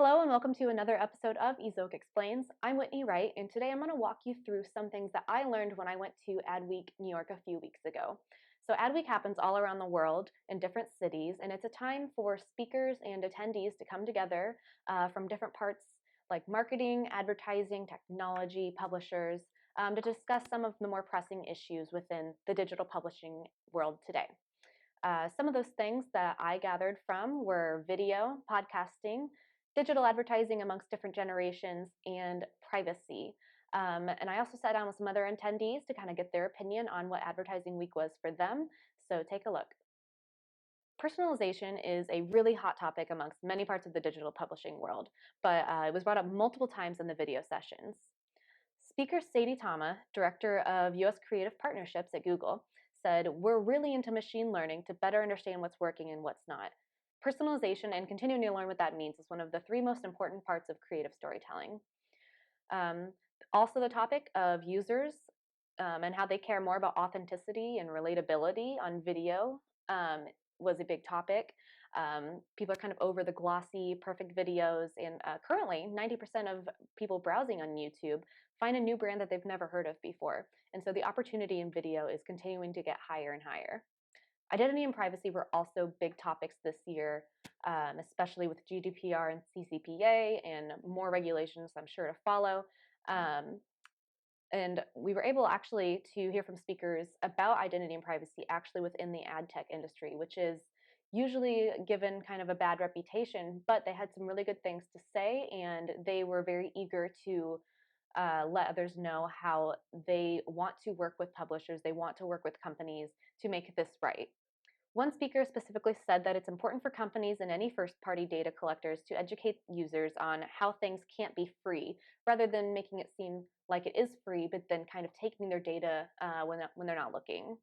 Hello and welcome to another episode of Ezoic Explains. I'm Whitney Wright, and today I'm going to walk you through some things that I learned when I went to AdWeek New York a few weeks ago. So AdWeek happens all around the world in different cities, and it's a time for speakers and attendees to come together from different parts like marketing, advertising, technology, publishers, to discuss some of the more pressing issues within the digital publishing world today. Some of those things that I gathered from were video, podcasting, digital advertising amongst different generations, and privacy. And I also sat down with some other attendees to kind of get their opinion on what Advertising Week was for them. So take a look. Personalization is a really hot topic amongst many parts of the digital publishing world, but it was brought up multiple times in the video sessions. Speaker Sadie Tama, Director of US Creative Partnerships at Google, said, "We're really into machine learning to better understand what's working and what's not. Personalization and continuing to learn what that means is one of the three most important parts of creative storytelling." Um, Also, the topic of users and how they care more about authenticity and relatability on video was a big topic. People are kind of over the glossy, perfect videos, and currently, 90% of people browsing on YouTube find a new brand that they've never heard of before. And so the opportunity in video is continuing to get higher and higher. Identity and privacy were also big topics this year, especially with GDPR and CCPA and more regulations I'm sure to follow. Um, and we were able actually to hear from speakers about identity and privacy actually within the ad tech industry, which is usually given kind of a bad reputation, but they had some really good things to say, and they were very eager to let others know how they want to work with publishers, they want to work with companies to make this right. One speaker specifically said that it's important for companies and any first party data collectors to educate users on how things can't be free, rather than making it seem like it is free, but then kind of taking their data when they're not looking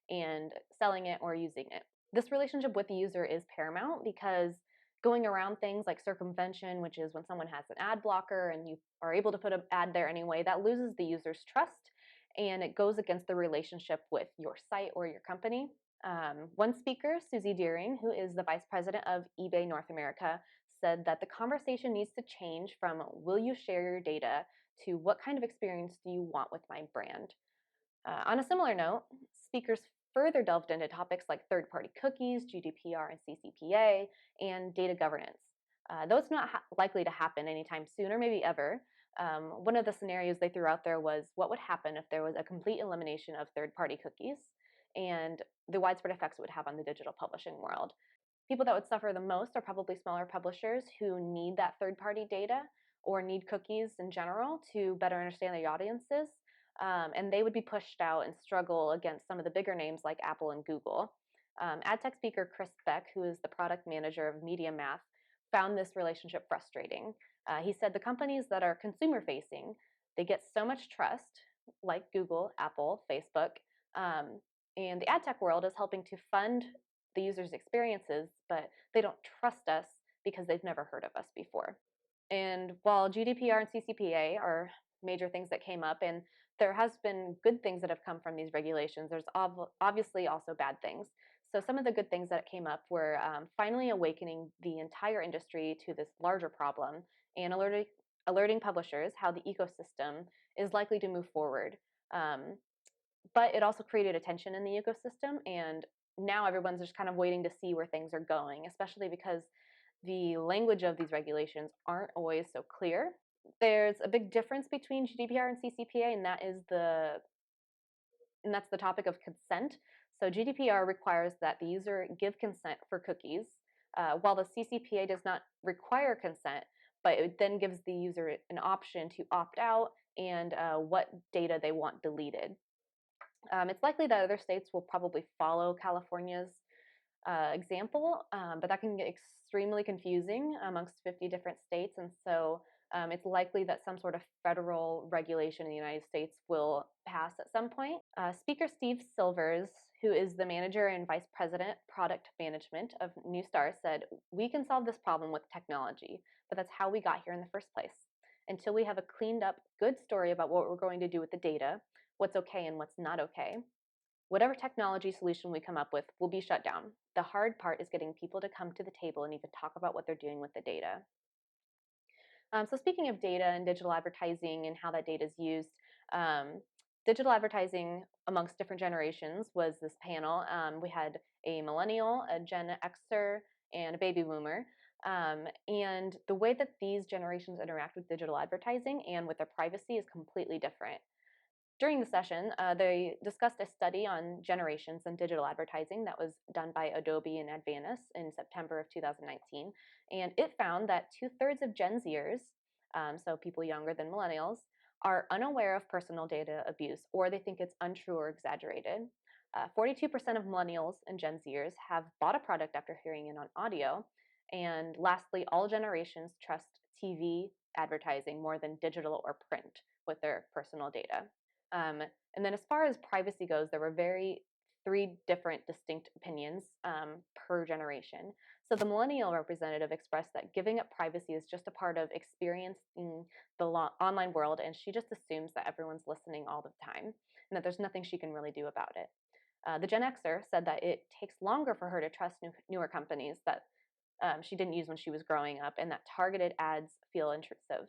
and selling it or using it. This relationship with the user is paramount because going around things like circumvention, which is when someone has an ad blocker and you are able to put an ad there anyway, that loses the user's trust and it goes against the relationship with your site or your company. One speaker, Susie Deering, who is the vice president of eBay North America, said that the conversation needs to change from "will you share your data" to "what kind of experience do you want with my brand?" On a similar note, speakers further delved into topics like third party cookies, GDPR and CCPA, and data governance. Though it's not likely to happen anytime soon or maybe ever, one of the scenarios they threw out there was what would happen if there was a complete elimination of third party cookies and the widespread effects it would have on the digital publishing world. People that would suffer the most are probably smaller publishers who need that third party data or need cookies in general to better understand their audiences. And they would be pushed out and struggle against some of the bigger names like Apple and Google. Ad tech speaker Chris Beck, who is the product manager of Media Math, found this relationship frustrating. He said the companies that are consumer facing, they get so much trust, like Google, Apple, Facebook, um, and the ad tech world is helping to fund the user's experiences, but they don't trust us because they've never heard of us before. And while GDPR and CCPA are major things that came up, and there has been good things that have come from these regulations, there's obviously also bad things. So some of the good things that came up were finally awakening the entire industry to this larger problem and alerting publishers how the ecosystem is likely to move forward. Um, but it also created a tension in the ecosystem, and now everyone's just kind of waiting to see where things are going, especially because the language of these regulations aren't always so clear. There's a big difference between GDPR and CCPA, and that's the topic of consent. So GDPR requires that the user give consent for cookies, while the CCPA does not require consent, but it then gives the user an option to opt out and what data they want deleted. It's likely that other states will probably follow California's example, but that can get extremely confusing amongst 50 different states. And so it's likely that some sort of federal regulation in the United States will pass at some point. Speaker Steve Silvers, who is the manager and vice president product management of New Star, said, "We can solve this problem with technology, but that's how we got here in the first place. Until we have a cleaned up, good story about what we're going to do with the data, what's okay and what's not okay, whatever technology solution we come up with will be shut down. The hard part is getting people to come to the table and even talk about what they're doing with the data." So speaking of data and digital advertising and how that data is used, um, digital advertising amongst different generations was this panel. We had a millennial, a Gen Xer, and a baby boomer. And the way that these generations interact with digital advertising and with their privacy is completely different. During the session, they discussed a study on generations and digital advertising that was done by Adobe and Advantis in September of 2019. And it found that two-thirds of Gen Zers, so people younger than millennials, are unaware of personal data abuse or they think it's untrue or exaggerated. 42% of millennials and Gen Zers have bought a product after hearing it on audio. And lastly, all generations trust TV advertising more than digital or print with their personal data. Um, and then as far as privacy goes, there were three different distinct opinions per generation. So the millennial representative expressed that giving up privacy is just a part of experiencing the online world, and she just assumes that everyone's listening all the time, and that there's nothing she can really do about it. The Gen Xer said that it takes longer for her to trust newer companies that she didn't use when she was growing up, and that targeted ads feel intrusive.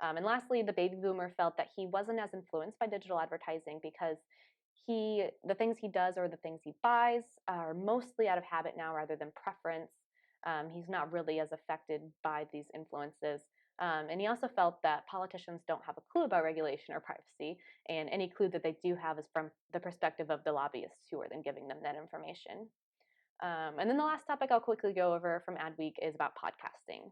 And lastly, the baby boomer felt that he wasn't as influenced by digital advertising because the things he does or the things he buys are mostly out of habit now rather than preference. He's not really as affected by these influences. And he also felt that politicians don't have a clue about regulation or privacy, and any clue that they do have is from the perspective of the lobbyists who are then giving them that information. And then the last topic I'll quickly go over from Adweek is about podcasting.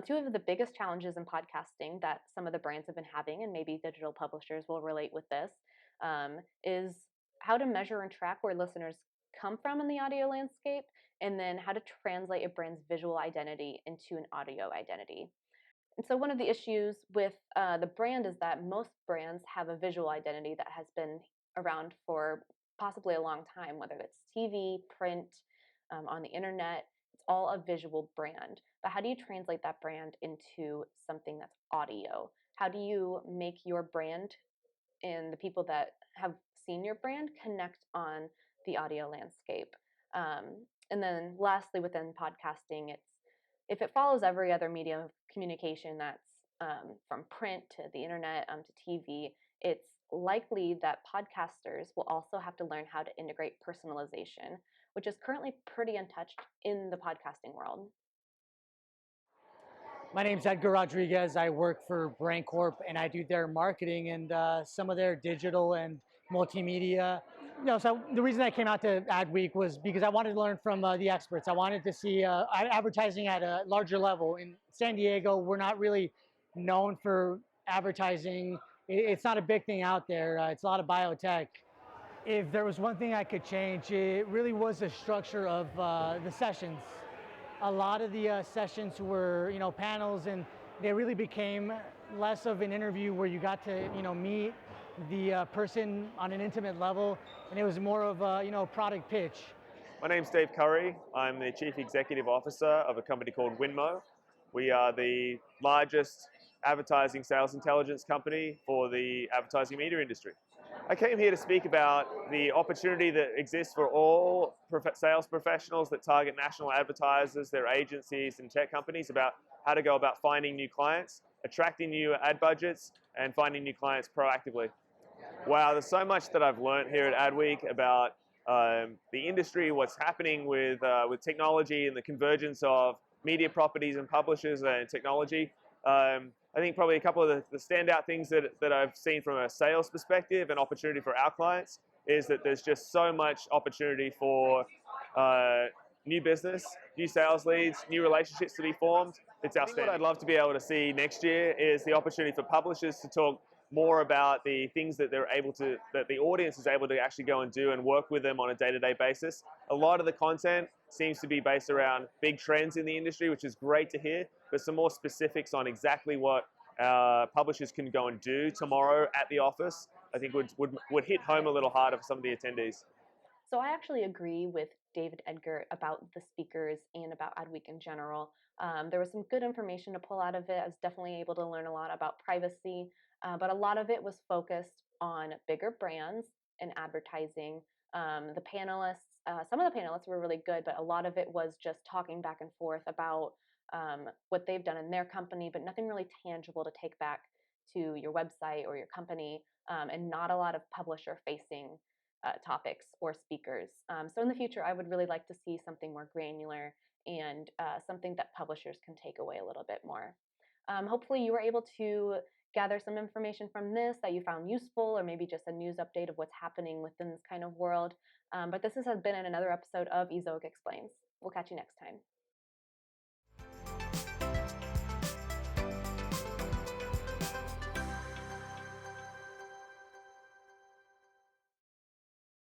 Two of the biggest challenges in podcasting that some of the brands have been having, and maybe digital publishers will relate with this, is how to measure and track where listeners come from in the audio landscape, and then how to translate a brand's visual identity into an audio identity. And so, one of the issues with the brand is that most brands have a visual identity that has been around for possibly a long time, whether it's TV, print, on the internet. It's all a visual brand. But how do you translate that brand into something that's audio? How do you make your brand and the people that have seen your brand connect on the audio landscape? And then lastly, within podcasting, it's if it follows every other medium of communication that's from print to the internet to TV, it's likely that podcasters will also have to learn how to integrate personalization, which is currently pretty untouched in the podcasting world. My name's Edgar Rodriguez. I work for Brain Corp and I do their marketing and some of their digital and multimedia. So the reason I came out to AdWeek was because I wanted to learn from the experts. I wanted to see advertising at a larger level. In San Diego, we're not really known for advertising. It's not a big thing out there. It's a lot of biotech. If there was one thing I could change, it really was the structure of the sessions. A lot of the sessions were, panels, and they really became less of an interview where you got to, meet the person on an intimate level, and it was more of a, product pitch. My name's Dave Curry. I'm the Chief Executive Officer of a company called Winmo. We are the largest advertising sales intelligence company for the advertising media industry. I came here to speak about the opportunity that exists for all sales professionals that target national advertisers, their agencies and tech companies about how to go about finding new clients, attracting new ad budgets, and finding new clients proactively. Wow, there's so much that I've learned here at AdWeek about the industry, what's happening with technology and the convergence of media properties and publishers and technology. I think probably a couple of the standout things that I've seen from a sales perspective and opportunity for our clients is that there's just so much opportunity for new business, new sales leads, new relationships to be formed. It's outstanding. What I'd love to be able to see next year is the opportunity for publishers to talk more about the things that that the audience is able to actually go and do and work with them on a day-to-day basis. A lot of the content seems to be based around big trends in the industry, which is great to hear, but some more specifics on exactly what publishers can go and do tomorrow at the office, I think would hit home a little harder for some of the attendees. So I actually agree with David Edgar about the speakers and about AdWeek in general. There was some good information to pull out of it. I was definitely able to learn a lot about privacy, but a lot of it was focused on bigger brands and advertising. The panelists, some of the panelists were really good, but a lot of it was just talking back and forth about what they've done in their company, but nothing really tangible to take back to your website or your company, and not a lot of publisher-facing topics or speakers. So in the future, I would really like to see something more granular and something that publishers can take away a little bit more. Hopefully you were able to gather some information from this that you found useful, or maybe just a news update of what's happening within this kind of world. But this has been another episode of Ezoic Explains. We'll catch you next time.